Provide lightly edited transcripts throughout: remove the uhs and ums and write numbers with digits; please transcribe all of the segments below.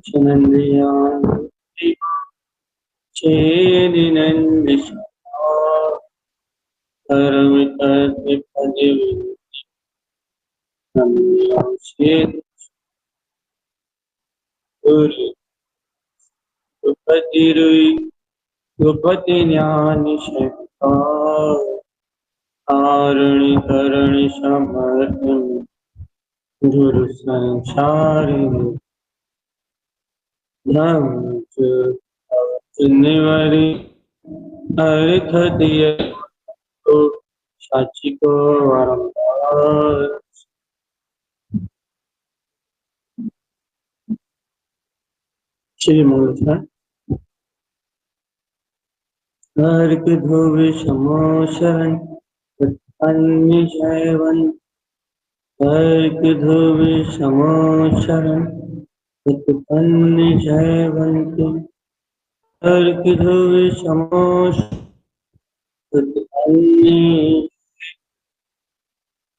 चनंदियान छेदिनन विश्वा परमित पदिव छेद उपतिरुई उपति ज्ञान शक्ता आरणी करणी समर्थन गुरु संसारिणी धम्म निवरी अर्थ दिए को साची को वारंवार श्री मंगल अर्क ध्रुव समोशरण अन्य जयवन अर्क ध्रुव समोशरण अन्य जयवंत अर्क ध्रुव समोश अन्य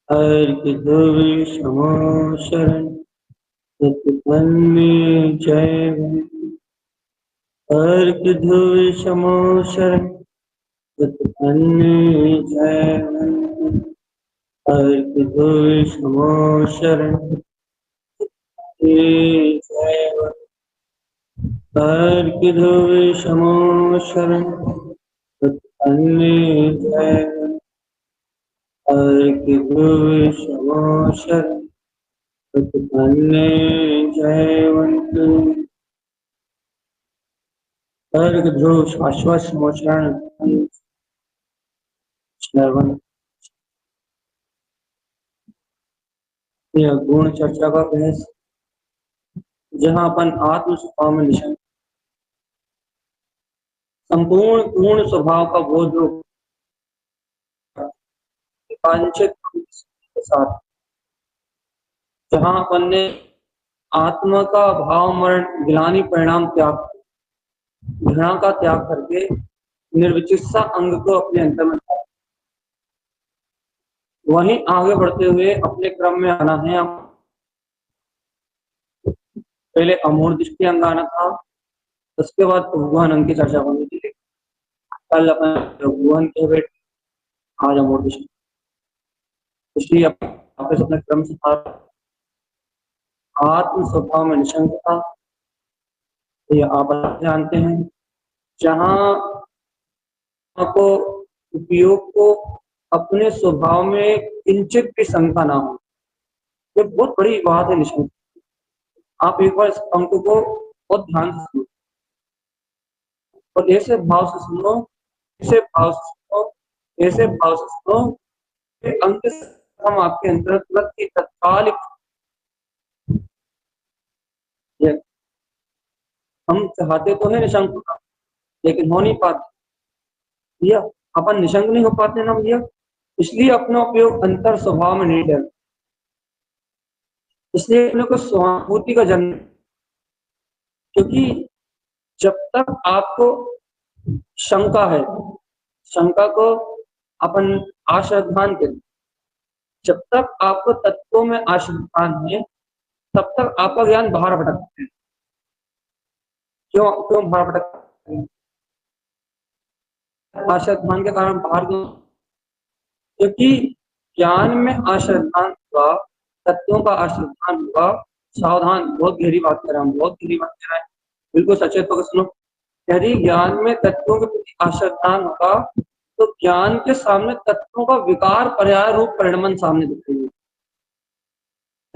अर्क ध्रुव समोशरण अन्य जयवंत अर्क ध्रुव समोशरण अन्य जयवंत अर्क ध्रुव समोशरण जयवंत अर्क ध्रुव समोशरण अन्य जयवंत अर्क ध्रुव समोशरण अन्य जयवंत अर्क ध्रुव शाश्वत समोशरण यह गुण चर्चा का बहस जहां अपन आत्म स्वभाव में निशंक संपूर्ण पूर्ण स्वभाव का बोध वांछित के साथ जहां अपन ने आत्मा का भाव मरण गिलानी परिणाम त्याग घृणा का त्याग करके निर्विचित्सा अंग को अपने अंतर में वहीं आगे बढ़ते हुए अपने क्रम में आना है। पहले अमूर्त दृष्टि अंग आना था, उसके बाद भगवान अंग की चर्चा होनी थी। कल अपन भगवान के बैठ आज अमूर्त दृष्टि, इसलिए वापस अपने क्रम से आत्म स्वभाव में निशंकता ये आप जानते हैं। जहां को उपयोग को अपने स्वभाव में किंचित भी शंका ना हो, ये बहुत बड़ी बात है निशंक। आप एक बार इस अंक को बहुत ध्यान से सुनो और ऐसे भाव से सुनो, ऐसे भाव से सुनो, ऐसे भाव से सुनो कि अंक हम आपके अंतर्गत की तत्काल हम चाहते तो है निशंक होना, लेकिन हो नहीं पाते भैया। अपन निशंक नहीं हो पाते ना भैया, इसलिए अपना उपयोग अंतर स्वभाव में नहीं डर, इसलिए अपने को सहानुभूति का जन्म। क्योंकि जब तक आपको शंका है, शंका को अपन आश्रद्धान के, जब तक आपको तत्वों में आश्रद्धान है तब तक आपका ज्ञान बाहर भटकता है। क्यों क्यों बाहर भटकता है? आश्रद्धान के कारण बाहर क्यों? क्योंकि ज्ञान में आश्रद्धान हुआ, तत्वों का आश्रद्धान हुआ। सावधान, बहुत गहरी बात कर रहा हूँ, बहुत गहरी बात कर रहा है, बिल्कुल सचेत होकर सुनो। यदि ज्ञान में तत्वों के प्रति आश्रद्धान होगा तो ज्ञान के सामने तत्वों का विकार पर्याय रूप परिणमन सामने दिखेगी।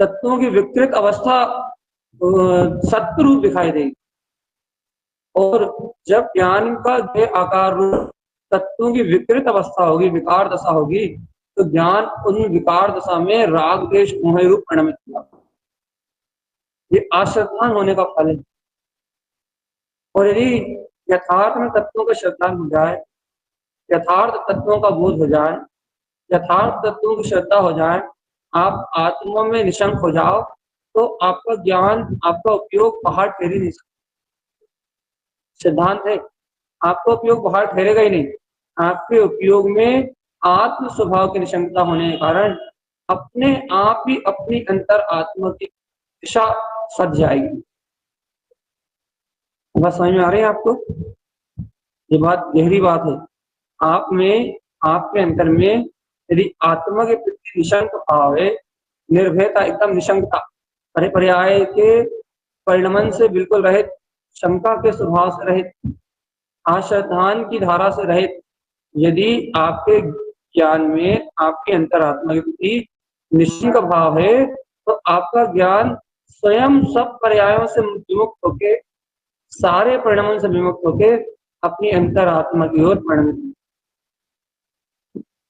तत्वों की विकृत अवस्था सत्य रूप दिखाई देगी। और जब ज्ञान का देह आकार रूप तत्वों की विकृत अवस्था होगी, विकार दशा होगी, तो ज्ञान उन विकार दशा में राग द्वेष मोह रूप परिणमित होगा। ये आश्रद्धान होने का फल है। और यदि यथार्थ में तत्वों का श्रद्धान हो जाए, यथार्थ तत्वों का बोध हो जाए, यथार्थ तत्वों की श्रद्धा हो जाए, आप आत्मा में निशंक हो जाओ, तो आपका ज्ञान, आपका उपयोग बाहर ठहर ही नहीं सकता। सिद्धांत है, आपका उपयोग बाहर ठहरेगा ही नहीं। आपके उपयोग में आत्म स्वभाव की निशंकता होने के कारण अपने आप ही अपनी अंतर आत्मा की दिशा सज जाएगी। बात समझ में आ रही है आपको? ये बात गहरी बात है। आप में, आपके अंतर में यदि आत्मा के प्रति निशंक भाव है, निर्भयता, एकदम निशंकता, पर्याय के परिणमन से बिल्कुल रहित, शंका के स्वभाव से रहित, आश्रद्धान की धारा से रहित, यदि आपके ज्ञान में आपके अंतरात्मा के प्रति निशंक भाव है, तो आपका ज्ञान स्वयं सब पर्यायों से विमुक्त होके, सारे परिणामों से विमुक्त होके अपनी अंतरात्मा की ओर परिणमित।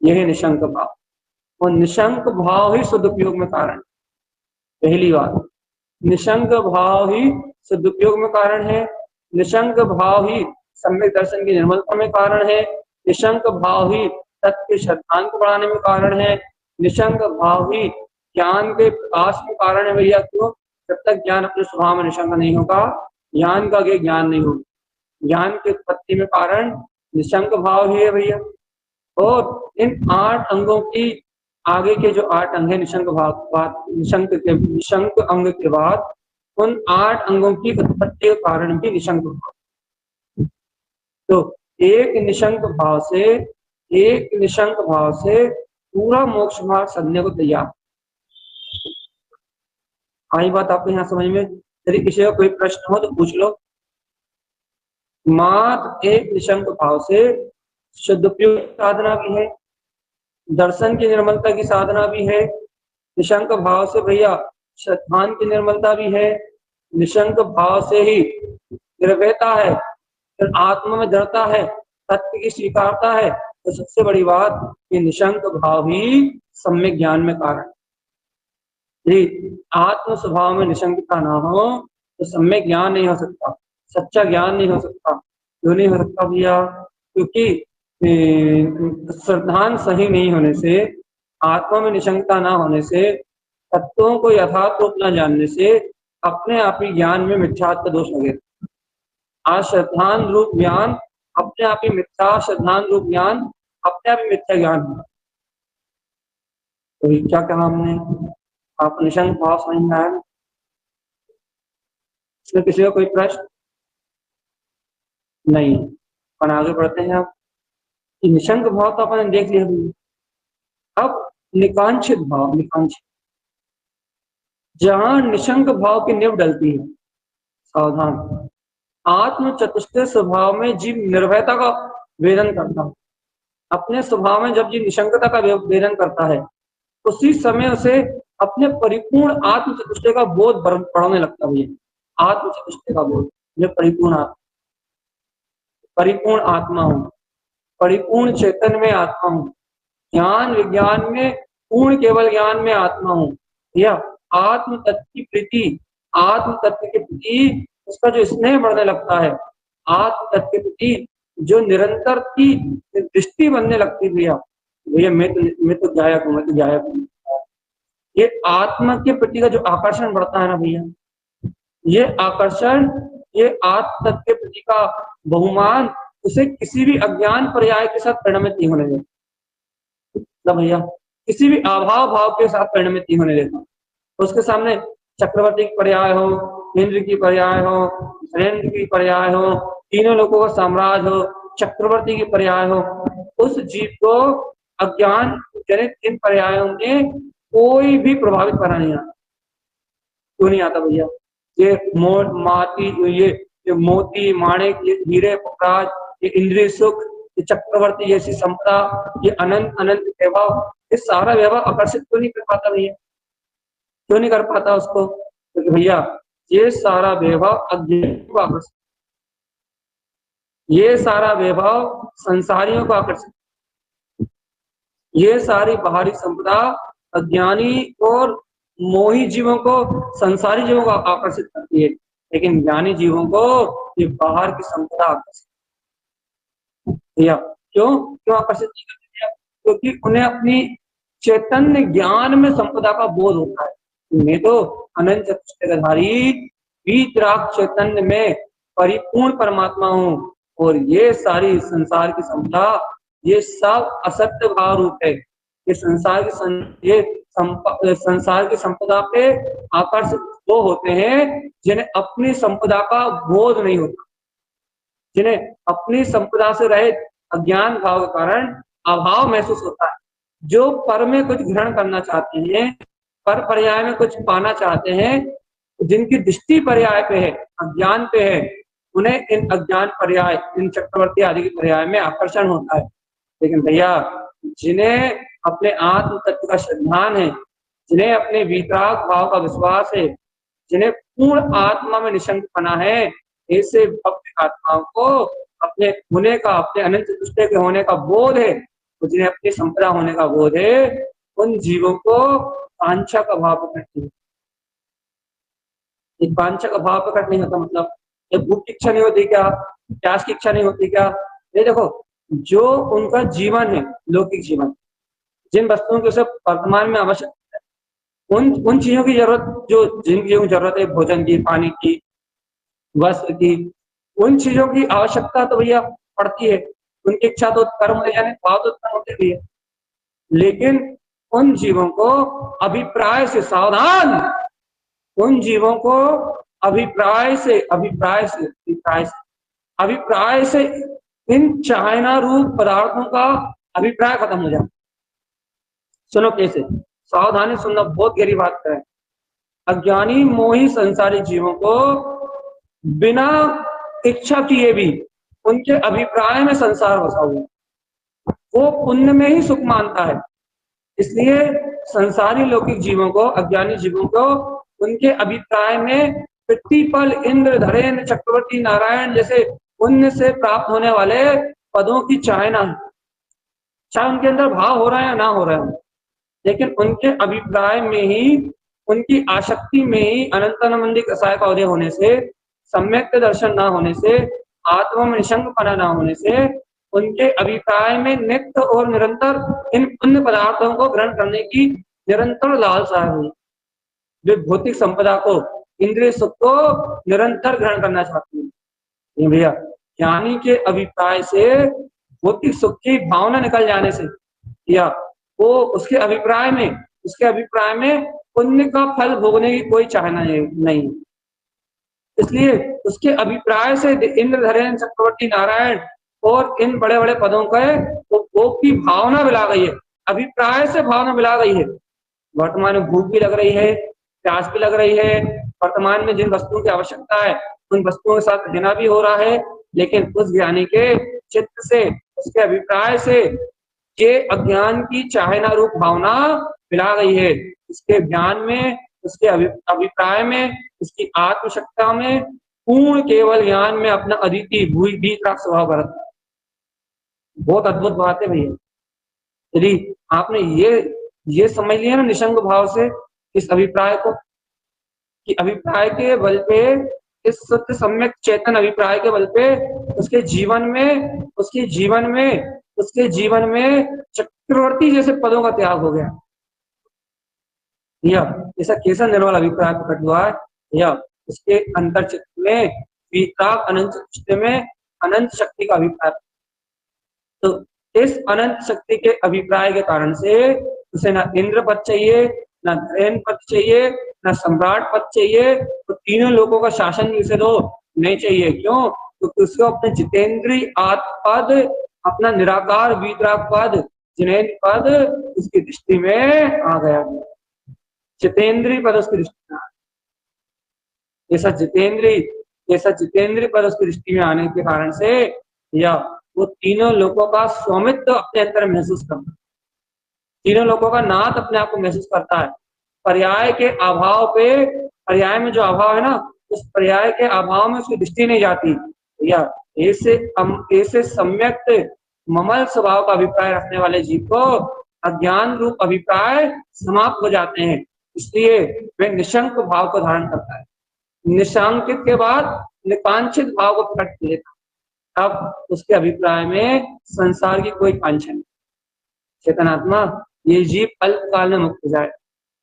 यह निशंक भाव, और निशंक भाव ही सदुपयोग में कारण। पहली बात, निशंक भाव ही सदुपयोग में कारण है। निशंक भाव ही सम्यक दर्शन की निर्मलता में कारण है। निशंक भाव ही तत्व के श्रद्धांत को बढ़ाने में कारण है। निशंक भाव ही ज्ञान के प्रकाश में कारण है। भैया क्यों? जब तक ज्ञान अपने स्वभाव में निशंक नहीं होगा, ज्ञान का आगे ज्ञान नहीं होगा। ज्ञान की उत्पत्ति में कारण निशंक भाव ही है भैया। और इन 8 अंगों की आगे के जो 8 अंग है निशंक भाव, निशंक अंग के बाद उन 8 अंगों की उत्पत्ति के कारण भी निशंक भाव। तो एक निशंक भाव से पूरा मोक्ष मार्ग सधने को तैयार। आई बात आपको यहाँ समझ में? यदि किसी का कोई प्रश्न हो तो पूछ लो। मात्र एक निशंक भाव से शुद्धोपयोग साधना भी है, दर्शन की निर्मलता की साधना भी है। निशंक भाव से भैया श्रद्धान की निर्मलता भी है। निशंक भाव से ही निर्भयता है, फिर आत्मा में दृढ़ता है, तत्व की स्वीकारता है। तो सबसे बड़ी बात, ये निशंक भाव ही सम्यक ज्ञान में कारण। यदि आत्म स्वभाव में निशंकता ना हो तो सम्यक ज्ञान नहीं हो सकता, सच्चा ज्ञान नहीं हो सकता। क्यों नहीं हो सकता भैया? क्योंकि श्रद्धान सही नहीं होने से, आत्मा में निशंकता ना होने से, तत्वों को यथार्थ रूप न जानने से अपने आप ही ज्ञान में मिथ्यात्व दोष लगे। आज श्रद्धान रूप ज्ञान अपने आप ही मिथ्या, श्रद्धान रूप ज्ञान अपने आप ही मिथ्या ज्ञान है। तो क्या कहा हमने? आप निशंक भाव समझ में आया? इसमें किसी का कोई प्रश्न नहीं? अपन आगे बढ़ते हैं। आप निशंक भाव तो अपन देख लिया। अब निकांक्षित भाव, निकांक्षित, जहां निशंक भाव की नींव डलती है, सावधान। आत्म चतुष्टय स्वभाव में जीव निर्भयता का वेदन करता है। अपने स्वभाव में जब जीव निशंकता का वेदन करता है, उसी समय उसे अपने परिपूर्ण आत्म चतुष्टय का बोध बढ़ने लगता है। आत्म चतुष्टय का बोध, जो परिपूर्ण आत्मा हूं, परिपूर्ण चेतन में आत्मा हूं, ज्ञान विज्ञान में पूर्ण केवल ज्ञान में आत्मा हूं। या आत्म तत्व की प्रीति, आत्म तत्व के प्रति उसका जो स्नेह बढ़ने लगता है, आत्म तत्व के प्रति जो निरंतर की दृष्टि बनने लगती है। भैया मैं तो गायक हूँ, मैं तो गायक हूँ। ये आत्मा के प्रति का जो आकर्षण बढ़ता है ना भैया, ये आकर्षण, ये आत्म तत्व के प्रति का बहुमान उसे किसी भी अज्ञान पर्याय के साथ परिणमित नहीं होने देता भैया। किसी भी अभाव भाव के साथ परिणमित नहीं होने देता। तो उसके सामने चक्रवर्ती की पर्याय हो, इंद्र की पर्याय हो, धीरेन्द्र की पर्याय हो, तीनों लोगों का साम्राज्य हो, चक्रवर्ती की पर्याय हो, उस जीव को अज्ञान जनित इन पर्यायों में कोई भी प्रभावित करना नहीं आता। क्यों नहीं आता भैया? ये मोती माणिक, ये हीरे पुखराज, ये इंद्रिय सुख, ये चक्रवर्ती जैसी संपदा, ये अनंत अनंत वैभव, ये सारा वैभव आकर्षित क्यों नहीं कर पाता भैया? क्यों नहीं कर पाता उसको? क्योंकि भैया ये सारा वैभव अज्ञानियों को आकर्षित, ये सारा वैभव संसारियों को आकर्षित, ये सारी बाहरी संपदा अज्ञानी और मोही जीवों को, संसारी जीवों को आकर्षित करती है। लेकिन ज्ञानी जीवों को ये बाहर की संपदा आकर्षित, भैया क्यों आकर्षित नहीं करती? क्योंकि उन्हें अपनी चैतन्य ज्ञान में संपदा का बोध होता है। मैं तो अनंत चतुष्टयधारी वीतराग चैतन्य में परिपूर्ण परमात्मा हूँ, और ये सारी संसार की संपदा, ये सब असत्य भाव रूप है। ये संसार की संपदा पे आकर्षित वो होते हैं जिन्हें अपनी संपदा का बोध नहीं होता। जिन्हें अपनी संपदा से रहित अज्ञान भाव के कारण अभाव महसूस होता है, जो पर में कुछ ग्रहण करना चाहते हैं, पर पर्याय में कुछ पाना चाहते हैं, जिनकी दृष्टि पर्याय पे है, अज्ञान पे है, उन्हें इन अज्ञान पर्याय, इन चक्रवर्ती आदि के पर्याय में आकर्षण होता है। लेकिन भैया, जिन्हें अपने आत्म तत्व का श्रद्धान है, जिन्हें अपने वीतराग भाव का विश्वास है, जिन्हें पूर्ण आत्मा में निशंकपना है, ऐसे भक्त आत्माओं को अपने होने का, अपने अनंत चतुष्टय के होने का बोध है, तो जिन्हें अपनी संपदा होने का बोध है, उन जीवों को कांक्षा का भाव प्रकट नहीं होता। एक कांक्षा का भाव प्रकट नहीं होता मतलब एक भूख की इच्छा नहीं होती क्या, प्यास की इच्छा नहीं होती क्या? ये देखो, जो उनका जीवन है, लौकिक जीवन, जिन वस्तुओं की उसे वर्तमान में आवश्यक है, उन चीजों की जरूरत, जो जिन चीजों की जरूरत है, भोजन की, पानी की, वस्त्र की, उन चीजों की आवश्यकता तो भैया पड़ती है। उनकी इच्छा तो कर्म हो जाने, भाव तो उत्पन्न होते भी है। लेकिन उन जीवों को अभिप्राय से सावधान, उन जीवों को अभिप्राय से इन चाहना रूप पदार्थों का अभिप्राय खत्म हो जाए। सुनो कैसे, सावधानी सुनना, बहुत गहरी बात है। अज्ञानी मोही संसारी जीवों को बिना इच्छा किए भी उनके अभिप्राय में संसार बसा हुआ, वो पुण्य में ही सुख मानता है। इसलिए संसारी लौकिक जीवों को, अज्ञानी जीवों को उनके अभिप्राय में प्रतिपल इंद्र, धरेन्द्र, चक्रवर्ती, नारायण जैसे पुण्य से प्राप्त होने वाले पदों की चाहना है, चाहे उनके अंदर भाव हो रहा है या ना हो रहा है, लेकिन उनके अभिप्राय में ही, उनकी आसक्ति में ही अनंतानंदी कसाय का उदय होने से, सम्यक दर्शन ना होने से, आत्मा में निशंकपना ना होने से, उनके अभिप्राय में नित्य और निरंतर इन पुण्य पदार्थों को ग्रहण करने की निरंतर लालसा है। जो भौतिक संपदा को, इंद्रिय सुख को निरंतर ग्रहण करना चाहते हैं भैया, ज्ञानी के अभिप्राय से भौतिक सुख की भावना निकल जाने से, या वो उसके अभिप्राय में पुण्य का फल भोगने की कोई चाहना नहीं। इसलिए उसके अभिप्राय से इंद्र, धरेन्द्र, चक्रवर्ती, नारायण और इन बड़े बड़े पदों का भोग की भावना मिला गई है, अभिप्राय से भावना मिला गई है। वर्तमान में भूख भी लग रही है, प्यास भी लग रही है, वर्तमान में जिन वस्तुओं की आवश्यकता है उन वस्तुओं के साथ रहना भी हो रहा है, लेकिन उस ज्ञानी के चित्त से, उसके अभिप्राय से ये अज्ञान की चाहना रूप भावना मिला गई है। उसके ज्ञान में, उसके अभिप्राय में, उसकी आत्मशक्ता में, पूर्ण केवल ज्ञान में अपना अदिति भूई का स्वभाव बरतता है। बहुत अद्भुत बात है भैया। यदि आपने ये समझ लिया ना निशंक भाव से इस अभिप्राय को, कि अभिप्राय के बल पे, इस सत्य सम्यक चेतन अभिप्राय के बल पे उसके जीवन में चक्रवर्ती जैसे पदों का त्याग हो गया। या ऐसा कैसा निर्मल अभिप्राय प्रकट हुआ है, या उसके अंतर चित्त में वितराग अनंत चित्त में अनंत शक्ति का अभिप्राय। तो इस अनंत शक्ति के अभिप्राय के कारण से उसे ना इंद्र पद चाहिए, ना धरेन्द्र पद चाहिए, ना सम्राट पद चाहिए, तो तीनों लोगों का शासन भी उसे तो नहीं चाहिए। क्यों? क्योंकि उसको अपने जितेंद्रीय आत्म पद, अपना निराकार वीतराग पद, जिनेन्द्र पद उसकी दृष्टि में आ गया, जितेंद्रीय पद उसकी दृष्टि में। ऐसा जितेंद्रीय पद उसकी दृष्टि में आने के कारण से, या वो तीनों लोगों का स्वामित्व अपने अंदर महसूस करता है, तीनों लोगों का नाथ अपने आप को महसूस करता है। पर्याय के अभाव पे, पर्याय में जो अभाव है ना, उस पर्याय के अभाव में उसकी दृष्टि नहीं जाती। या ऐसे सम्यक ममल स्वभाव का अभिप्राय रखने वाले जीव को अज्ञान रूप अभिप्राय समाप्त हो जाते हैं, इसलिए वे निशंक भाव को धारण करता है। निशांकित के बाद निकांक्षित भाव को प्रकट कर लेता, अब उसके अभिप्राय में संसार की कोई कांक्षा नहीं। चेतनात्मा ये जीव अल्पकाल में मुक्त हो जाए।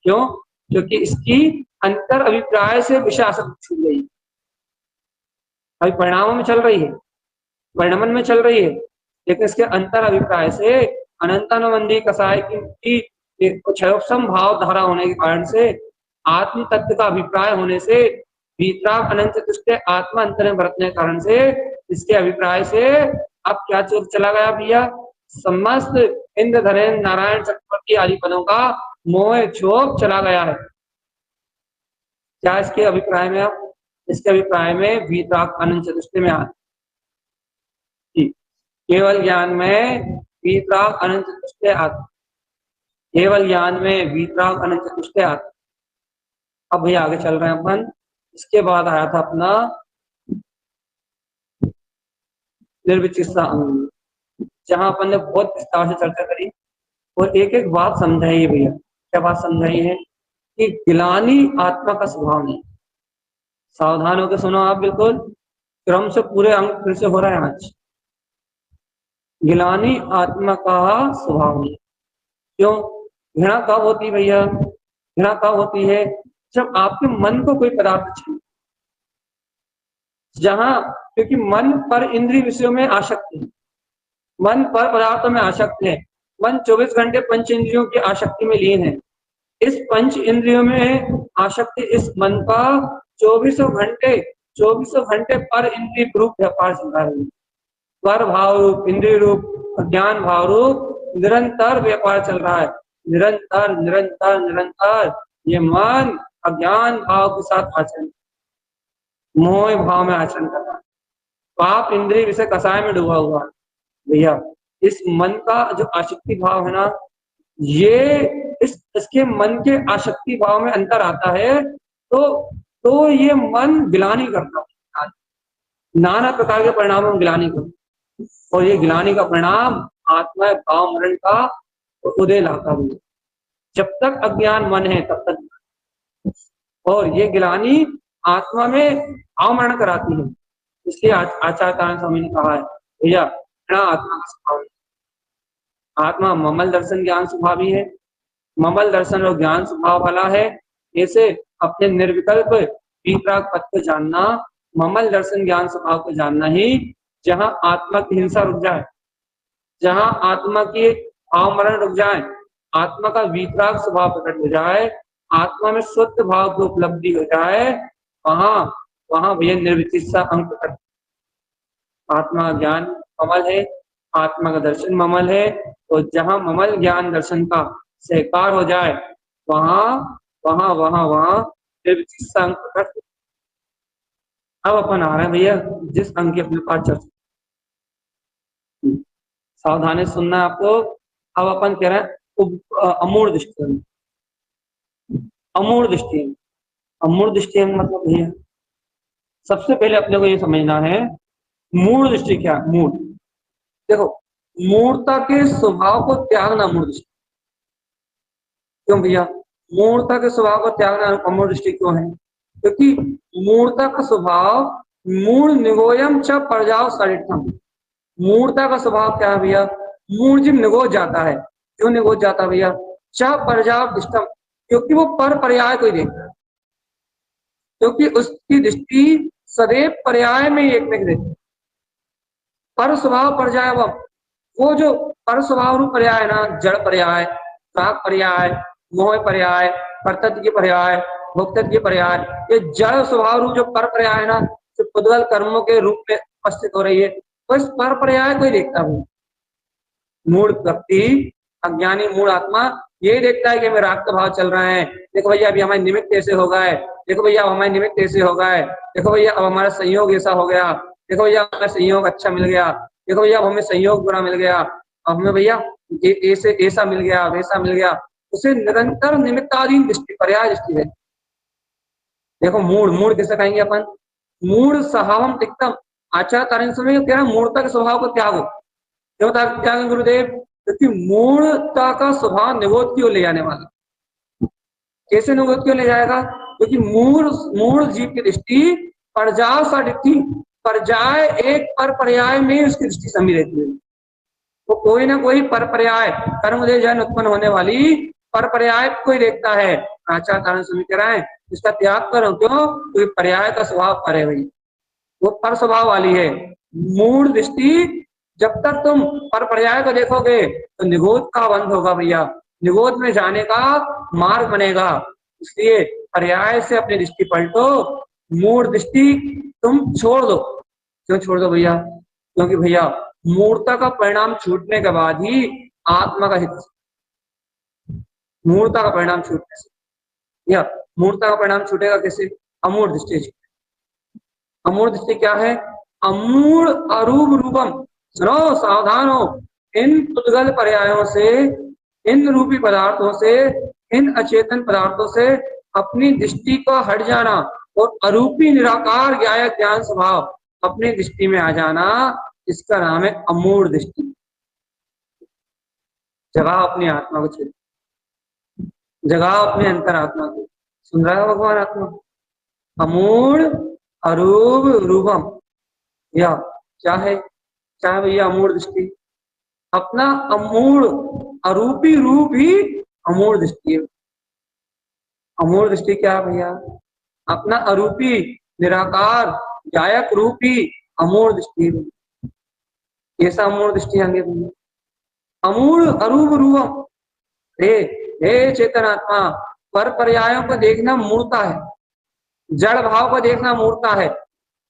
क्यों? क्योंकि इसकी अंतर अभिप्राय से विषय आसक्ति छूट गई, अभी परिणामों में चल रही है, परिणमन में चल रही है, लेकिन इसके अंतर अभिप्राय से अनंतानुबंधी कसाय की क्षयोपम भाव धारा होने के कारण से, आत्म तत्व का अभिप्राय होने से, वितराग अनंत चतुष्टय आत्मा अंतर में बरतने के कारण से इसके अभिप्राय से अब क्या चला गया भैया, समस्त इंद्र धनेन्द्र नारायण चक्रवर्ती आदि पदों का मोह क्षोभ चला गया है। क्या इसके अभिप्राय में, अब इसके अभिप्राय में वीतराग अनंत चतुष्टय में आता, केवल ज्ञान में वीतराग अनंत चतुष्टय आता, केवल ज्ञान में वीतराग अनंत चतुष्टय आता। अब भैया आगे चल रहे हैं अपन। इसके बाद आया था अपना निर्विचिकित्सा अंग, जहां अपन ने बहुत विस्तार से चर्चा करी और एक एक बात समझाई है भैया। क्या बात समझाई है कि गिलानी आत्मा का स्वभाव नहीं। सावधान होकर सुनो आप, बिल्कुल क्रम से पूरे अंग फिर से हो रहा है आज। गिलानी आत्मा का स्वभाव नहीं। क्यों? घृणा कब होती है भैया? घृणा कब होती है? जब आपके मन को कोई पदार्थ चाहिए, जहां, क्योंकि मन पर इंद्रिय विषयों में आसक्त है, मन पर पदार्थों में आसक्त है, मन 24 घंटे पंच इंद्रियों की आसक्ति में लीन है। इस पंच इंद्रियों में आसक्ति इस मन का 24 घंटे पर इंद्रिय रूप व्यापार चल रहा है। पर भाव रूप, इंद्रिय रूप, ज्ञान भाव रूप निरंतर व्यापार चल रहा है। निरंतर निरंतर निरंतर ये मन अज्ञान भाव के साथ आचरण, मोह भाव में आचरण कर रहा है। पाप इंद्रिय विषय कसाय में डूबा हुआ है भैया। इस मन का जो आसक्ति भाव है ना, ये इसके मन के आसक्ति भाव में अंतर आता है, तो ये मन गिलानी करता है, नाना प्रकार के परिणामों में गिलानी करता, और ये गिलानी का परिणाम आत्मा भाव मरण का उदय लाता है। जब तक अज्ञान मन है तब तक, और ये गिलानी आत्मा में भाव मरण कराती है। इसलिए आचार्य स्वामी ने कहा है भैया, आत्मा का स्वभाव, आत्मा ममल दर्शन ज्ञान स्वभावी है, ममल दर्शन और ज्ञान स्वभाव वाला है। ऐसे अपने निर्विकल्प वीतराग पद को जानना, ममल दर्शन ज्ञान स्वभाव को जानना ही, जहां आत्मा की हिंसा रुक जाए, जहां आत्मा की भाव मरण रुक जाए, आत्मा का वीतराग स्वभाव प्रकट हो जाए, आत्मा में शुद्ध भाव की उपलब्धि हो जाए, वहां भैया निर्विचिकित्सा अंग प्रकट। आत्मा ज्ञान ममल है, आत्मा का दर्शन ममल है, तो जहां ममल ज्ञान दर्शन का सहकार हो जाए, वहां वहां वहां वहां निर्विचिकित्सा अंग प्रकट। अब अपन आ रहे हैं भैया जिस अंग की अपने पास चर्चा, सावधानी सुनना आपको। अब अपन कह रहे हैं अमूढ़ दृष्टि। अमूढ़ दृष्टि, अमूढ़ दृष्टि मतलब भैया सबसे पहले अपने को ये समझना है मूढ़ दृष्टि क्या। मूढ़, देखो मूढ़ता के स्वभाव को त्यागना मूढ़ दृष्टि। क्यों भैया मूढ़ता के स्वभाव को त्यागना अमूढ़ दृष्टि क्यों है? क्योंकि मूढ़ता का स्वभाव मूढ़ निगोयम च परजाव सरिष्ठम। मूढ़ता का स्वभाव क्या है भैया? मूढ़ जीव निगोज जाता है। क्यों निगोज जाता है भैया? च परजाव इष्टम, क्योंकि वो पर पर्याय को ही देखता है, क्योंकि उसकी दृष्टि सदैव पर्याय में एक में देखती। पर स्वभाव पर्याय, वो जो पर स्वभाव रूप पर्याय है ना, जड़ पर्याय, राग पर्याय, मोह पर्याय, कर्तव्य के पर्याय, भोक्तव्य के पर्याय, ये जड़ स्वभाव रूप जो पर पर्याय है ना, जो पुद्गल कर्मों के रूप में उपस्थित हो रही है, तो इस पर पर्याय को ही देखता हूँ। मूढ़ व्यक्ति, अज्ञानी मूढ़ आत्मा ये देखता है कि हमें राग का भाव चल रहा है, देखो भैया अभी हमारे निमित्त ऐसे हो गए, देखो भैया हमारे निमित्त ऐसे हो गए, देखो भैया अब हमारा संयोग ऐसा हो गया, देखो भैया हमें संयोग अच्छा मिल गया, देखो भैया हमें संयोग बुरा मिल गया, अब हमें भैया ऐसे ऐसा मिल गया, वैसा मिल गया। उसे निरंतर निमित्ताधीन दृष्टि, पर्याय दृष्टि है। देखो मूढ़, मूढ़ किसे कहेंगे अपन? मूढ़ स्वभावम तिक्तम। आचार्य तारण समय कह रहा है मूढ़ता के स्वभाव को त्यागो। क्यों त्यागें गुरुदेव? क्योंकि मूढ़ता का स्वभाव निगोद की ओर ले जाने वाला। कैसे निगोद की ओर ले जाएगा? क्योंकि मूढ़ जीव की दृष्टि परजाव सा दिखती, परजाय एक पर पर्याय में उसकी दृष्टि समी रहती है। वो कोई ना कोई पर पर्याय कर्म दे जन उत्पन्न होने वाली पर पर्याय को ही देखता है। आचार्य तारण समय कह रहा है इसका त्याग करो। क्यों? क्योंकि पर्याय का स्वभाव पर है भाई, वो पर स्वभाव वाली है। मूढ़ दृष्टि जब तक तुम पर पर्याय को देखोगे तो निगोद का बंध होगा भैया, निगोद में जाने का मार्ग बनेगा। इसलिए पर्याय से अपनी दृष्टि पलटो, मूढ़ दृष्टि तुम छोड़ दो। क्यों छोड़ दो भैया? क्योंकि भैया मूर्ता का परिणाम छूटने के बाद ही आत्मा का हित, मूर्ता का परिणाम छूटने से, या मूर्ता का परिणाम छूटेगा कैसे? अमूढ़ दृष्टि। अमूढ़ दृष्टि क्या है? अमूढ़ अरूप रूपम। सुनो, सावधान हो, इन पुद्गल पर्यायों से, इन रूपी पदार्थों से, इन अचेतन पदार्थों से अपनी दृष्टि को हट जाना और अरूपी निराकार ज्ञायक ज्ञान स्वभाव अपनी दृष्टि में आ जाना, इसका नाम है अमूढ़ दृष्टि। जगाओ अपनी आत्मा को, जगाओ अपने अंतरात्मा को। सुन रहा है भगवान आत्मा? अमूढ़ अरूप रूपम, या क्या है? क्या है भैया अमूढ़ दृष्टि? अपना अमूढ़ अरूपी रूप ही अमूढ़ दृष्टि है। अमूढ़ दृष्टि क्या है भैया? अपना अरूपी निराकार गायक रूपी अमूढ़ दृष्टि। ऐसा अमूढ़ दृष्टि आगे भैया, अमूढ़ अरूप रूपम। हे चेतन आत्मा, पर पर्यायों को देखना मूर्ता है, जड़ भाव को देखना मूर्ता है।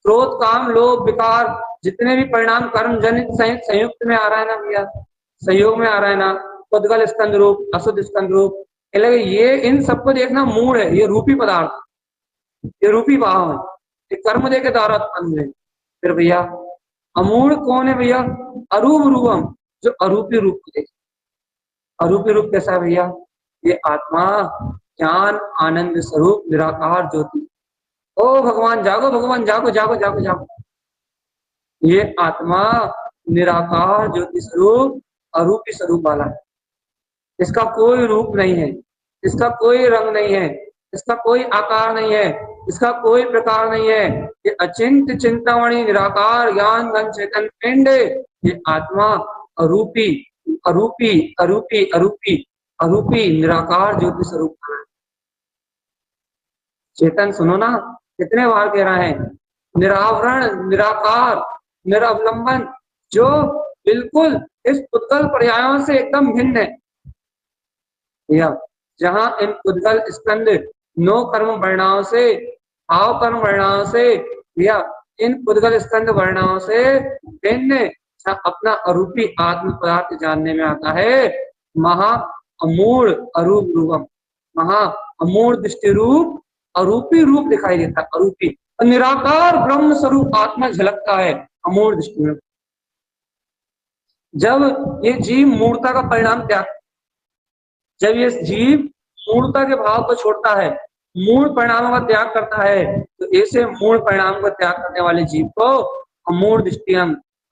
क्रोध काम लोभ विकार जितने भी परिणाम कर्म जनित संयुक्त में आ रहा है ना भैया, संयोग में आ रहा है ना, पुद्गल स्कंद रूप, अशुद्ध स्कंद रूप, ये इन सबको देखना मूढ़ है। ये रूपी पदार्थ, ये रूपी भाव है, ये कर्म दे के द्वारा उत्पन्न है। फिर भैया अमूढ़ कौन है भैया? अरूप रूपम, जो अरूपी रूप को देखे। अरूपी रूप कैसा है भैया? ये आत्मा ज्ञान आनंद स्वरूप निराकार ज्योति। ओ भगवान जागो, भगवान जागो जागो जागो जागो। ये आत्मा निराकार ज्योति स्वरूप अरूपी स्वरूप वाला है। इसका कोई रूप नहीं है, इसका कोई रंग नहीं है, इसका कोई आकार नहीं है, इसका कोई प्रकार नहीं है। ये अचिंत्य चिंतामणि निराकार ज्ञान घन चेतन पिंड, ये आत्मा अरूपी अरूपी अरूपी अरूपी अरूपी निराकार ज्योति स्वरूप है। चेतन सुनो ना, कितने बार कह रहा है, निरावरण निराकार निरवलंबन, जो बिल्कुल इस पुद्गल पर्यायों से एकदम भिन्न है। या जहां इन पुद्गल स्कंद नो कर्म वर्णाओं से, भाव कर्म वर्णाओं से, या इन पुद्गल स्कंद वर्णाओं से भिन्न अपना अरूपी आत्म पदार्थ जानने में आता है। महा अमूढ़ अरूप रूपम, महा अमूढ़ दृष्टि रूप अरूपी रूप दिखाई देता है। अरूपी निराकार ब्रह्म स्वरूप आत्मा झलकता है अमूढ़ दृष्टि में। जब ये जीव मूर्ता का परिणाम त्याग, जब ये जीव मूर्ता के भाव को छोड़ता है, मूल परिणामों का त्याग करता है, तो ऐसे मूल परिणाम को त्याग करने वाले जीव को अमूढ़ दृष्टि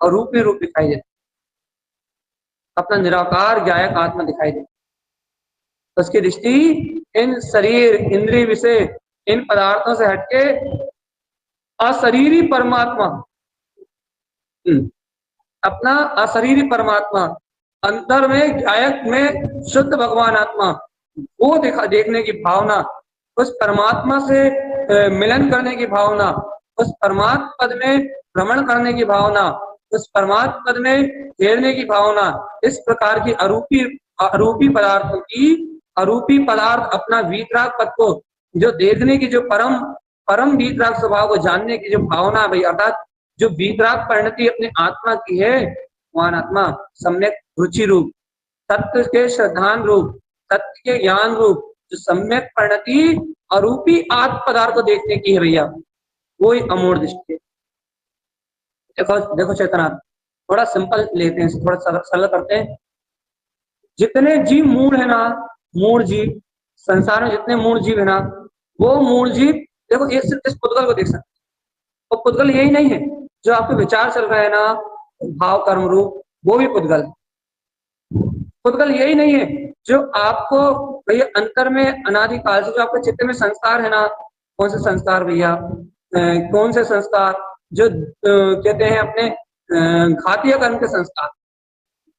अरूपी रूप दिखाई देता, अपना निराकार ज्ञायक आत्मा दिखाई देता। उसकी दृष्टि इन शरीर इंद्रिय विषय इन पदार्थों से हटके अशरीरी परमात्मा, अपना अशरीरी परमात्मा अंतर में गायक में शुद्ध भगवान आत्मा, वो देखने की भावना, उस परमात्मा से मिलन करने की भावना, उस परमात्मा पद में भ्रमण करने की भावना, उस परमात्मा पद में घेरने की भावना, इस प्रकार की अरूपी पदार्थों की, अरूपी पदार्थ अपना वीतराग पद को जो देखने की, जो परम वीतराग स्वभाव को जानने की जो भावना भाई, अर्थात जो वीतराग परिणति अपनी आत्मा की है, वहां आत्मा सम्यक रुचि रूप, तत्व के श्रद्धान रूप, तत्व के ज्ञान रूप, जो सम्यक परिणति अरूपी आत्म पदार्थ को देखने की है भैया, वो ही अमूढ़ दृष्टि है। देखो देखो चेतना, थोड़ा सिंपल लेते हैं, थोड़ा सरल करते हैं। जितने जीव मूढ़ है ना, मूढ़ जीव संसार में जितने मूढ़ जीव है ना, वो मूढ़ जीव देखो इस पुद्गल को देख सकते हैं। और पुद्गल यही नहीं है जो आपके विचार चल रहे हैं ना, भाव कर्म रूप, वो भी पुद्गल है। पुद्गल यही नहीं है जो आपको भैया अंतर में अनादिकाल से जो आपके चित्त में संस्कार है ना, कौन से संस्कार भैया, कौन से संस्कार जो कहते हैं अपने घातीय कर्म के संस्कार,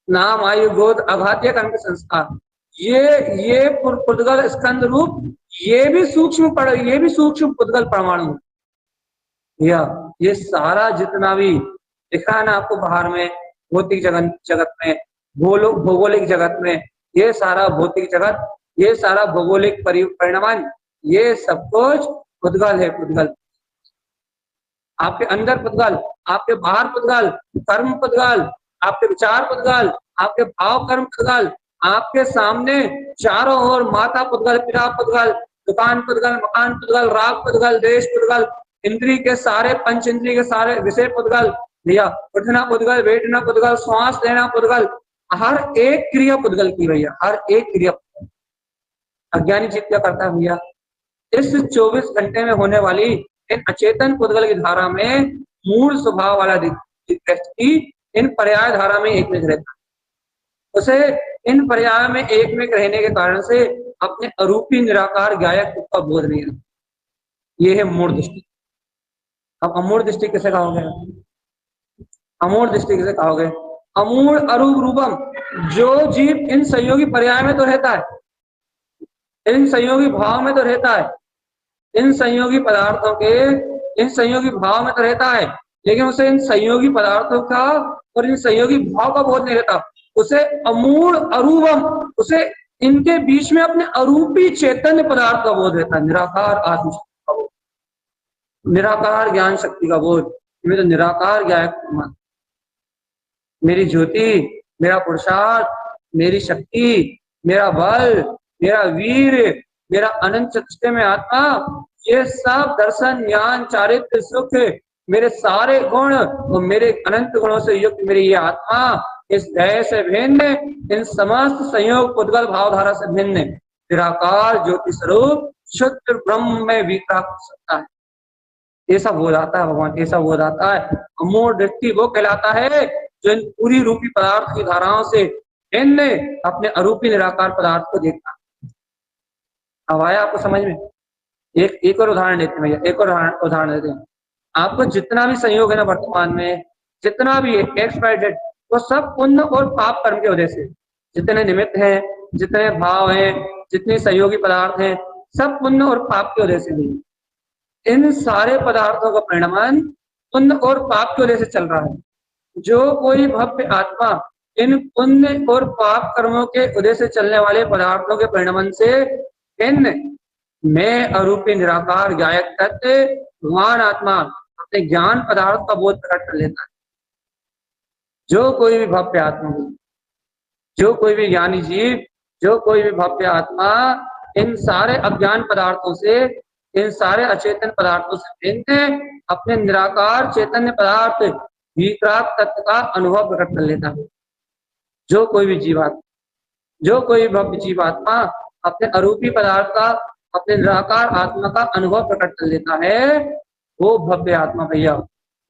नाम आयु गोद अघातीय कर्म के संस्कार, ये पुद्गल स्कंद रूप, ये भी सूक्ष्म पुद्गल परमाणु, या ये सारा जितना भी दिख रहा है ना आपको बाहर में, भौतिक जगत में, भौगोलिक जगत में, ये सारा भौतिक जगत, ये सारा भौगोलिक परिणाम, ये सब कुछ पुद्गल है, पुद्गल। आपके अंदर पुद्गल, आपके बाहर पुद्गल, कर्म पुद्गल, आपके विचार पुद्गल, आपके भाव कर्म पुद्गल, आपके सामने चारों ओर माता पुद्गल, पिता पुद्गल, दुकान पुद्गल, मकान पुद्गल, राग पुद्गल, देश पुद्गल, इंद्री के सारे, पंच इंद्री के सारे विषय पुद्गल भैया, उठना पुद्गल, बैठना पुद्गल, श्वास लेना पुद्गल, हर एक क्रिया पुद्गल की भैया, हर एक क्रिया। अज्ञानी चित्त क्या करता है भैया, इस 24 घंटे में होने वाली इन अचेतन पुद्गल की धारा में मूल स्वभाव वाला व्यक्ति इन पर्याय धारा में एक में रहता है। उसे इन पर्याय में एक में रहने के कारण से अपने अरूपी निराकार गायक का बोध नहीं रहता। ये है मूढ़ दृष्टि। अब अमूढ़ दृष्टि किसे कहोगे? अमूढ़ दृष्टि किसे कहोगे? अमूढ़ अरूप रूपम, जो जीव इन संयोगी पर्याय में तो रहता है, इन संयोगी भाव में तो रहता है, इन संयोगी पदार्थों के, इन संयोगी भाव में तो रहता है, लेकिन उसे इन संयोगी पदार्थों का और इन संयोगी भाव का बोध नहीं रहता। उसे अमूढ़ अरूपम, उसे इनके बीच में अपने अरूपी चैतन्य पदार्थ का बोध रहता है, निराकार आत्म का बोध, निराकार ज्ञान शक्ति का बोध। मैं तो निराकार ज्ञान, मेरी ज्योति, मेरा पुरुषार्थ, मेरी शक्ति, मेरा बल, मेरा वीर, मेरा अनंत चतुष्टय में आत्मा, ये सब दर्शन, ज्ञान, चारित्र, सुख, मेरे सारे गुण और मेरे अनंत गुणों से युक्त मेरी ये आत्मा इस ध्येय से भिन्न, इन समस्त संयोग पुद्गल भावधारा से भिन्न निराकार ज्योति स्वरूप शुद्ध ब्रह्म में विकास हो सकता है। ऐसा बोध आता है भगवान, ऐसा बोध आता है। अमूढ़ दृष्टि वो कहलाता है जो इन पूरी रूपी पदार्थ की धाराओं से भिन्न अपने अरूपी निराकार पदार्थ को देखता है। अब आया आपको समझ में? एक और उदाहरण देते हैं भैया, एक और उदाहरण देते हैं। आपको जितना भी संयोग है ना वर्तमान में, जितना भी एक्स वाई जेड, वो सब पुण्य और पाप कर्म की वजह से, जितने निमित्त हैं, जितने भाव हैं, जितने सहयोगी पदार्थ हैं, सब पुण्य और पाप की वजह से नहीं। इन सारे पदार्थों का परिणाम पुण्य और पाप की वजह से चल रहा है। जो कोई भव्य आत्मा इन पुण्य और पाप कर्मों के वजह से चलने वाले पदार्थों के परिणाम से इन मैं अरूपी निराकार गायक तत्व भगवान आत्मा अपने ज्ञान पदार्थ का बोध प्रकट कर लेता है। जो कोई भी भव्य आत्मा, जो कोई भी ज्ञानी जीव, जो कोई भी भव्य आत्मा इन सारे अज्ञान पदार्थों से, इन सारे अचेतन पदार्थों से भिन्न अपने निराकार चैतन्य पदार्थ वितराग तत्व का अनुभव प्रकट कर लेता है। जो कोई भी जीवात्मा, जो कोई भव्य जीवात्मा अपने अरूपी पदार्थ का, अपने निराकार आत्मा का अनुभव प्रकट कर लेता है, वो भव्य आत्मा भैया,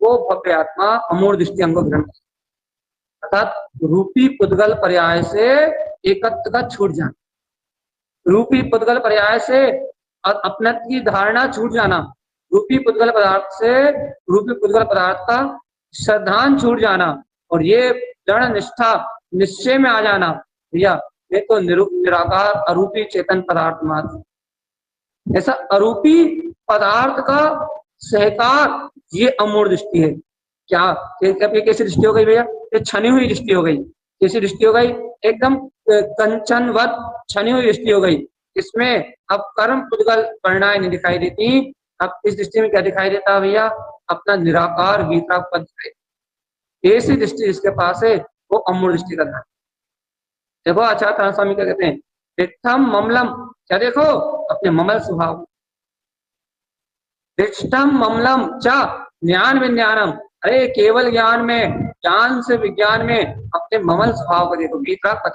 वो भव्य आत्मा अमूढ़ दृष्टि अंग ग्रहण, अर्थात रूपी पुद्गल पर्याय से एकत्व का छूट जाना, रूपी पुद्गल पर्याय से अपनत्व की धारणा छूट जाना, रूपी पुद्गल पदार्थ से रूपी पुद्गल पदार्थ का श्रद्धान छूट जाना, और ये दृढ़ निष्ठा निश्चय में आ जाना भैया, ये तो निराकार अरूपी चेतन पदार्थ मात्र। ऐसा अरूपी पदार्थ का सहकार ये अमूढ़ दृष्टि है। क्या कैसी दृष्टि हो गई भैया? ये छनी हुई दृष्टि हो गई। कैसी दृष्टि हो गई? एकदम कंचनवत छनी हुई दृष्टि हो गई। इसमें अब कर्म पुद्गल परिणाम नहीं दिखाई देती। अब इस दृष्टि में क्या दिखाई देता है भैया? अपना निराकार वितराग पद दिखाई। ऐसी दृष्टि जिसके पास है वो अमूढ़ दृष्टि का धारण। देखो आचार्य तारा स्वामी क्या कहते हैं? दिष्टम ममलम, क्या देखो? अपने ममल स्वभाव। दिष्टम ममलम च ज्ञान विज्ञानम, अरे केवल ज्ञान में, ज्ञान से विज्ञान में अपने ममल स्वभाव को देखो, वितराग पद।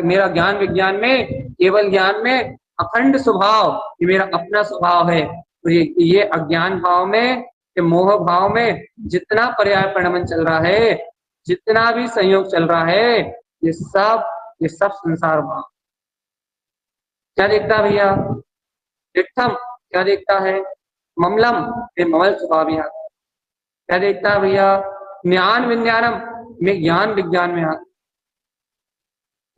मेरा ज्ञान विज्ञान में, केवल ज्ञान में अखंड स्वभाव, ये मेरा अपना स्वभाव है। तो ये अज्ञान भाव में, ये मोह भाव में जितना पर्याय परिणाम चल रहा है, जितना भी संयोग चल रहा है, ये सब संसार भाव। क्या देखता है भैया? दिष्टम क्या देखता है? ममलम, ये ममल स्वभाव। क्या देखता है भैया? ज्ञान विज्ञानम, में ज्ञान विज्ञान में आता।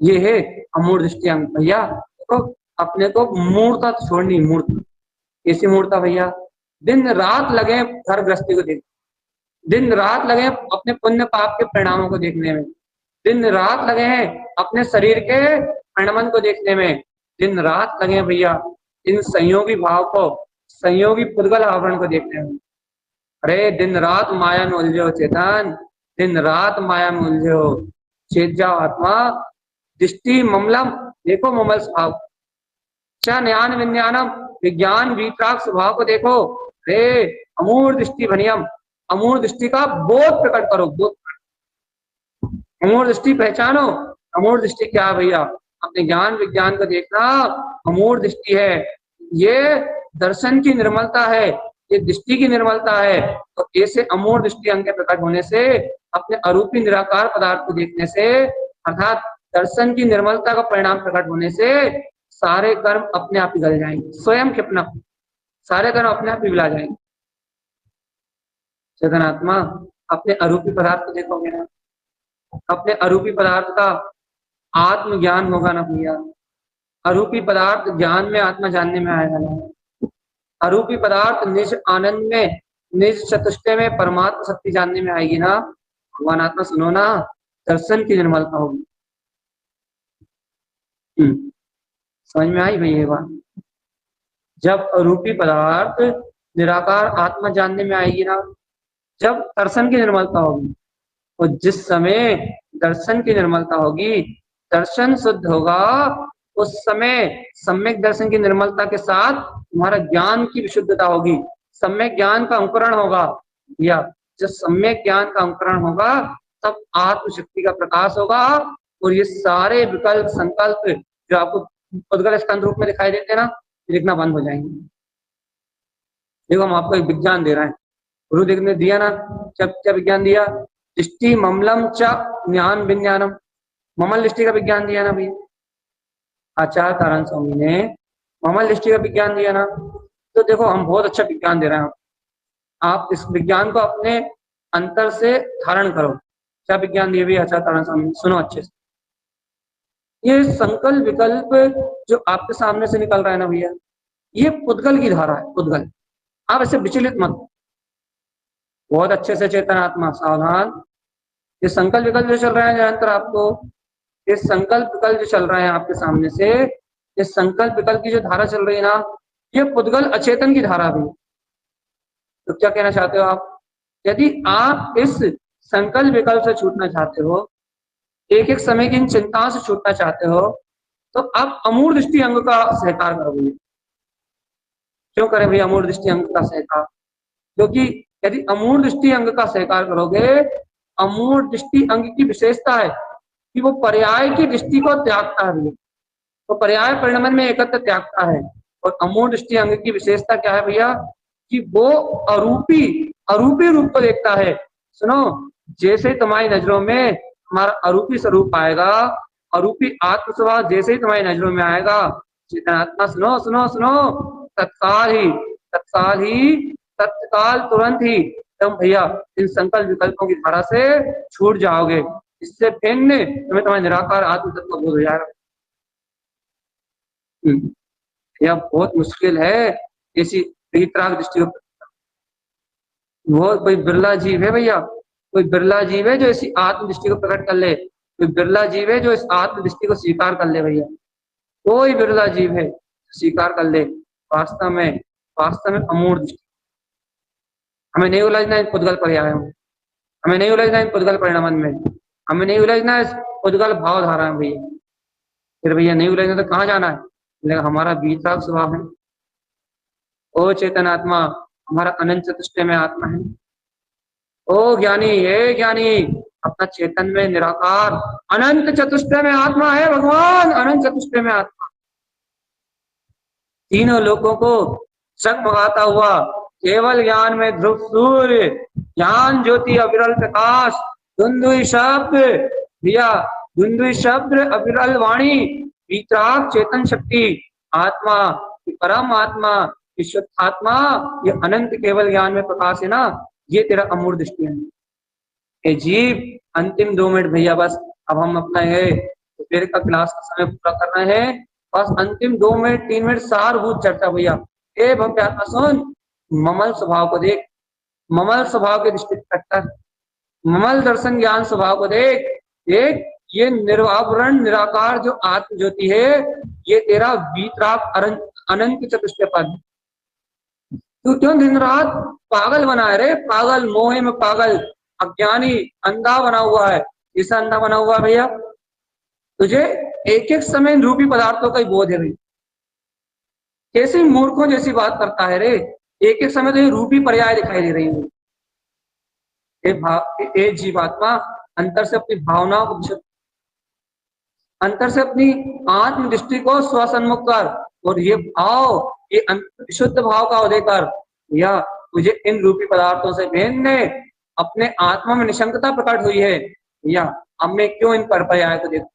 ये है अमूढ़ दृष्टि अंग भैया। तो अपने को मूर्ता छोड़नी, मूर्ता। कैसी मूर्ता भैया? दिन रात लगे घर गृहस्थी को देख, दिन रात लगे अपने पुण्य पाप के परिणामों को देखने में, दिन रात लगे हैं अपने शरीर के परिणाम को देखने में, दिन रात लगे भैया इन संयोगी भाव को, संयोगी पुद्गल आवरण को देखने में। अरे दिन रात माया में उलझे हो चेतन, दिन रात माया में उलझे हो। चेत जाओ आत्मा। दृष्टि ममलम, देखो ममल स्वभाव। च ज्ञान विज्ञानम, विज्ञान वीतराग स्वभाव को देखो। रे अमूर दृष्टि भनियम, अमूर दृष्टि का बोध प्रकट करो, बोध। अमूर दृष्टि पहचानो। अमूर दृष्टि क्या है भैया? अपने ज्ञान विज्ञान को देखना अमूर दृष्टि है। ये दर्शन की निर्मलता है, ये दृष्टि की निर्मलता है। तो ऐसे अमूर दृष्टि अंग के प्रकट होने से, अपने अरूपी निराकार पदार्थ को देखने से, अर्थात दर्शन की निर्मलता का परिणाम प्रकट होने से सारे कर्म अपने आप पिघल जाएंगे, स्वयं के अपना सारे कर्म अपने आप पिघला जाएंगे। चेतनात्मा अपने अरूपी पदार्थ को देखोगे ना, अपने अरूपी पदार्थ का आत्मज्ञान होगा ना भैया। अरूपी पदार्थ ज्ञान में, आत्मा जानने में आएगा ना। अरूपी पदार्थ निज आनंद में, निज चतुष्टय में परमात्मा शक्ति जानने में आएगी ना। भगवान आत्मा सुनो ना, दर्शन की निर्मलता होगी। समझ में आई भैया ये बात? जब अरूपी पदार्थ निराकार आत्मा जानने में आएगी ना, जब दर्शन की निर्मलता होगी, और जिस समय दर्शन की निर्मलता होगी, दर्शन शुद्ध होगा, उस समय सम्यक दर्शन की निर्मलता के साथ तुम्हारा ज्ञान की विशुद्धता होगी, सम्यक ज्ञान का अंकुरण होगा। या जब सम्यक ज्ञान का अंकुरण होगा, तब आत्मशक्ति का प्रकाश होगा, और ये सारे विकल्प संकल्प जो आपको उद्गल स्कंद रूप में दिखाई देते हैं ना, दिखना बंद हो जाएंगे। देखो हम आपको एक विज्ञान दे रहे हैं, गुरुदेव ने दिया ना, क्या विज्ञान दिया? दृष्टि ममलम च ज्ञान विज्ञानम, ममल दृष्टि का विज्ञान दिया ना भैया। आचार्य तारण स्वामी ने ममल दृष्टि का विज्ञान दिया ना। तो देखो हम बहुत अच्छा विज्ञान दे रहे हैं, आप इस विज्ञान को अपने अंतर से धारण करो। क्या विज्ञान दिया भैया आचार्य तारण स्वामी? सुनो अच्छे से। ये संकल्प विकल्प जो आपके सामने से निकल रहा है ना भैया, ये पुद्गल की धारा है, पुद्गल। आप ऐसे विचलित मत, बहुत अच्छे से चेतन आत्मा सावधान। ये संकल्प विकल्प जो चल रहा है निरंतर आपको, ये संकल्प विकल्प जो चल रहे हैं आपके सामने से, ये संकल्प विकल्प की जो धारा चल रही है ना, ये पुद्गल अचेतन की धारा भी। तो क्या कहना चाहते हो आप? यदि आप इस संकल्प विकल्प से छूटना चाहते हो, एक एक समय की इन चिंताओं से छूटना चाहते हो, तो आप अमूर दृष्टि अंग का सहकार करोगे। क्यों करें भैया अमूर दृष्टि अंग का सहकार? क्योंकि यदि अमूर दृष्टि अंग का सहकार करोगे, अमूर दृष्टि अंग की विशेषता है कि वो पर्याय की दृष्टि को त्यागता है, तो पर्याय परिणमन में एकत्र त्यागता है। और अमूर दृष्टि अंग की विशेषता क्या है भैया? कि वो अरूपी अरूपी रूप को देखता है। सुनो, जैसे तुम्हारी नजरों में हमारा अरूपी स्वरूप आएगा, अरूपी आत्म स्वभाव जैसे ही तुम्हारी नजरों में आएगा, चेतनात्मा सुनो सुनो सुनो, तत्काल ही तत्काल ही तत्काल तुरंत ही तुम भैया इन संकल्प विकल्पों की धारा से छूट जाओगे। इससे भिन्न तुम्हें तुम्हारे निराकार आत्म तत्व बोध हो जाएगा। यह बहुत मुश्किल है ऐसी वितराग दृष्टि को। वो कोई बिरला जीव है भैया, कोई बिरला जीव है जो इसी आत्म दृष्टि को प्रकट कर ले, कोई बिरला जीव है जो इस आत्म दृष्टि को स्वीकार कर ले भैया। कोई बिरला जीव है स्वीकार कर ले वास्तव में अमूर्त दृष्टि। हमें नहीं उलझना इस पुद्गल पर्याय में, हमें नहीं उलझना इन पुद्गल परिणामन में, हमें नहीं उलझना इस पुद्गल भाव धारा में भैया। फिर भैया नहीं उलझना तो कहाँ जाना है? लेकिन हमारा बीतराग स्वभाव है। ओ चेतन आत्मा, हमारा अनंत चतुष्टय में आत्मा है। ओ ज्ञानी, हे ज्ञानी, अपना चेतन में निराकार अनंत चतुष्टय में आत्मा है भगवान, अनंत चतुष्टय में आत्मा। तीनों लोगों को जगमगाता हुआ केवल ज्ञान में ध्रुव सूर्य, ज्ञान ज्योति अविरल प्रकाश, धुंधुई शब्द भैया, धुंधुई शब्द अविरल वाणी, वितराग चेतन शक्ति, आत्मा, परम आत्मा, विशुद्ध आत्मा, ये अनंत केवल ज्ञान में प्रकाश है ना, ये तेरा अमूर्त दृष्टि है। ए जीव, अंतिम 2 मिनट भैया बस, अब हम अपना ये फिर का क्लास का समय पूरा कर रहे हैं। बस अंतिम 2 मिनट 3 मिनट सारभूत चर्चा भैया। ए भव्य आत्मा सुन, ममल स्वभाव को देख, ममल स्वभाव के दृष्टि कर, ममल दर्शन ज्ञान स्वभाव को देख। एक ये निर्वावरण निराकार जो आत्म ज्योति है, ये तेरा वीतराग अनंत चतुष्टय पद, तू क्यों दिन रात पागल बना है रे, पागल, मोहे में पागल, अज्ञानी, अंधा बना हुआ है। किसा अंधा बना हुआ है भैया? तुझे एक एक समय इन रूपी पदार्थों का ही बोध है भाई। कैसे मूर्खों जैसी बात करता है रे, एक एक समय तो ये रूपी पर्याय दिखाई दे रही है। ए जीवात्मा, अंतर से अपनी भावनाओं को, अंतर से अपनी आत्म दृष्टि को स्वसन्मुख कर, और ये भाव, ये विशुद्ध भाव का उदय कर। या तुझे इन रूपी पदार्थों से भेदने अपने आत्मा में निशंकता प्रकट हुई है। या अब मैं क्यों इन पर पर्याय को देखूं,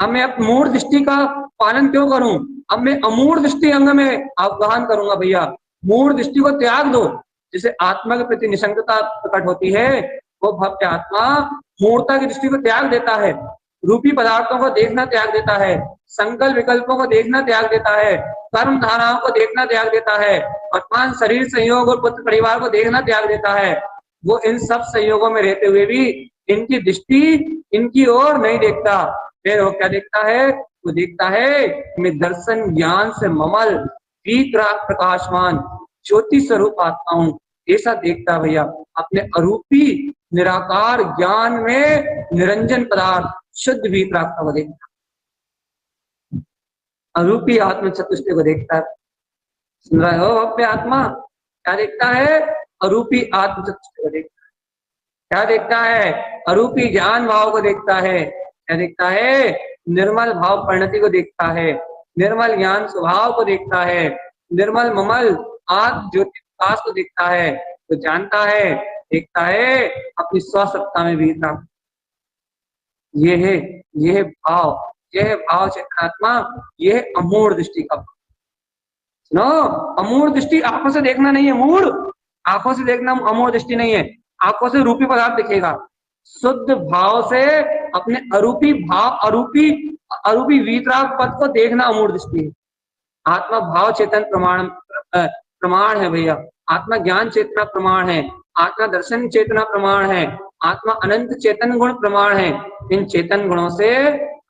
अब मैं मूढ़ दृष्टि का पालन क्यों करूं, अब मैं अमूढ़ दृष्टि अंग में आह्वान करूंगा भैया। मूढ़ दृष्टि को त्याग दो, जिसे आत्मा के प्रति निशंकता प्रकट होती है, वो भव्य आत्मा मूर्ता की दृष्टि को त्याग देता है, रूपी पदार्थों को देखना त्याग देता है, संकल्प विकल्पों को देखना त्याग देता है, कर्म धाराओं को देखना त्याग देता है, वर्तमान शरीर संयोग और पुत्र परिवार को देखना त्याग देता है। वो इन सब संयोगों में रहते हुए भी इनकी दृष्टि इनकी ओर नहीं देखता। फिर वो क्या देखता है? वो देखता है मैं दर्शन ज्ञान से ममल, वीतराग प्रकाशमान, ज्योति स्वरूप आत्मा हूं। ऐसा देखता भैया, अपने अरूपी निराकार ज्ञान में निरंजन पदार्थ शुद्ध वीतरागता को देखता, अरूपी आत्म चतुष्टय को देखता है। सुन रहे हो अपने आत्मा? क्या देखता है? अरूपी आत्म चतुष्टय को देखता है। क्या देखता है? अरूपी ज्ञान भाव को देखता है। क्या देखता है? निर्मल भाव परिणति को देखता है, निर्मल ज्ञान स्वभाव को देखता है, निर्मल ममल आत्म ज्योति प्रकाश को देखता है। तो जानता है, देखता है अपनी स्वसत्ता में भी था। ये है भाव, यह है भाव चेतनात्मा, यह है अमूढ़ दृष्टि का। सुनो, अमूढ़ दृष्टि आंखों से देखना नहीं है, मूढ़ आंखों से देखना अमूढ़ दृष्टि नहीं है। आंखों से रूपी पदार्थ दिखेगा, शुद्ध भाव से अपने अरूपी भाव, अरूपी वीतराग पद को देखना अमूढ़ दृष्टि है। आत्मा भाव चेतन प्रमाण है भैया, आत्मा ज्ञान चेतना प्रमाण है, आत्मा दर्शन चेतना प्रमाण है, आत्मा अनंत चेतन गुण प्रमाण है। इन चेतन गुणों से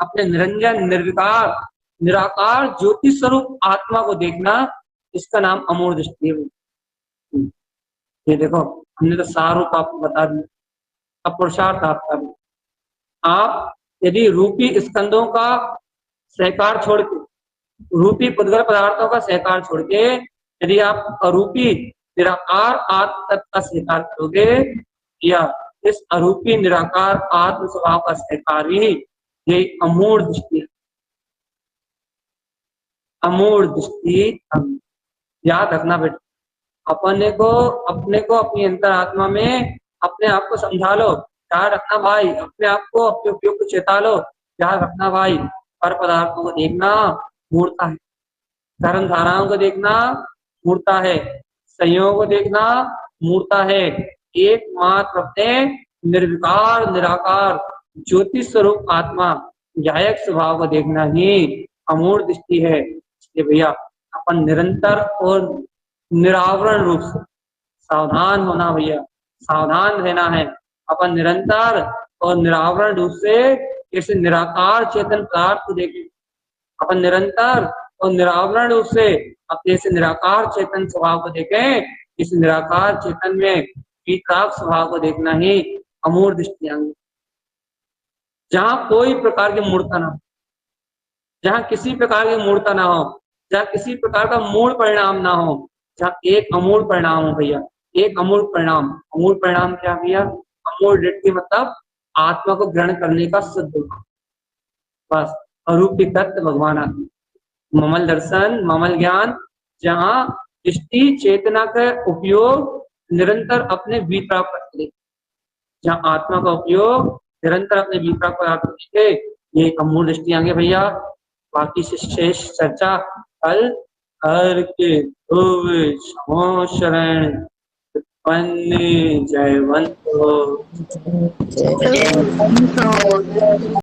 अपने निरंजन निर्विकार निराकार ज्योति स्वरूप आत्मा को देखना, इसका नाम अमूढ़ दृष्टि है। ये देखो, हमने तो सार रूप आपको बता दिया, अब पुरुषार्थ आपका भी। आप यदि रूपी स्कंदों का सहकार छोड़ के, रूपी पुद्गल पदार्थों का सहकार छोड़ के, यदि आप अरूपी निराकार आत्म तत्व का स्वीकार करोगे, या इस अरूपी निराकार आत्म स्वभाव का सहकार ही ये अमूढ़ दृष्टि है। अमूढ़ दृष्टि याद रखना बेटा, अपने को अपनी अंतर आत्मा में अपने आप को समझा लो, याद रखना भाई, अपने आप को अपने उपयोग को चेता लो, याद रखना भाई। पर पदार्थों को देखना मूर्ता है, धर्म धाराओं को देखना मूर्ता है, संयोग को देखना मूर्ता है। एकमात्र अपने निर्विकार निराकार ज्योति स्वरूप आत्मा न्यायक स्वभाव को देखना ही अमूढ़ दृष्टि है। इसलिए भैया अपन निरंतर और निरावरण रूप से सावधान होना भैया, सावधान रहना है। अपन निरंतर और निरावरण रूप से इस निराकार चेतन पदार्थ को देखें, अपन निरंतर और निरावरण रूप से अपने से निराकार चेतन स्वभाव को देखें। इस निराकार चेतन में विकास स्वभाव को देखना ही अमूढ़ दृष्टि आएंगे, जहां कोई प्रकार की मूर्ता ना हो, जहां किसी प्रकार की मूर्ता ना हो, जहां किसी प्रकार का मूल परिणाम ना हो, जहां एक अमूल परिणाम हो भैया, एक अमूल परिणाम। अमूल परिणाम क्या भैया? अमूल दृष्टि मतलब आत्मा को ग्रहण करने का शुद्ध बस अरूपी तत्व भगवान आत्मा, ममल दर्शन, ममल ज्ञान, जहां दृष्टि चेतना का उपयोग निरंतर अपने विपराग करते, जहां आत्मा का उपयोग निरंतर अपने विपराग पदार्थ देखे, ये अमूल दृष्टि आएंगे भैया। बाकी से शेष चर्चा कल करके शरण जयवंत।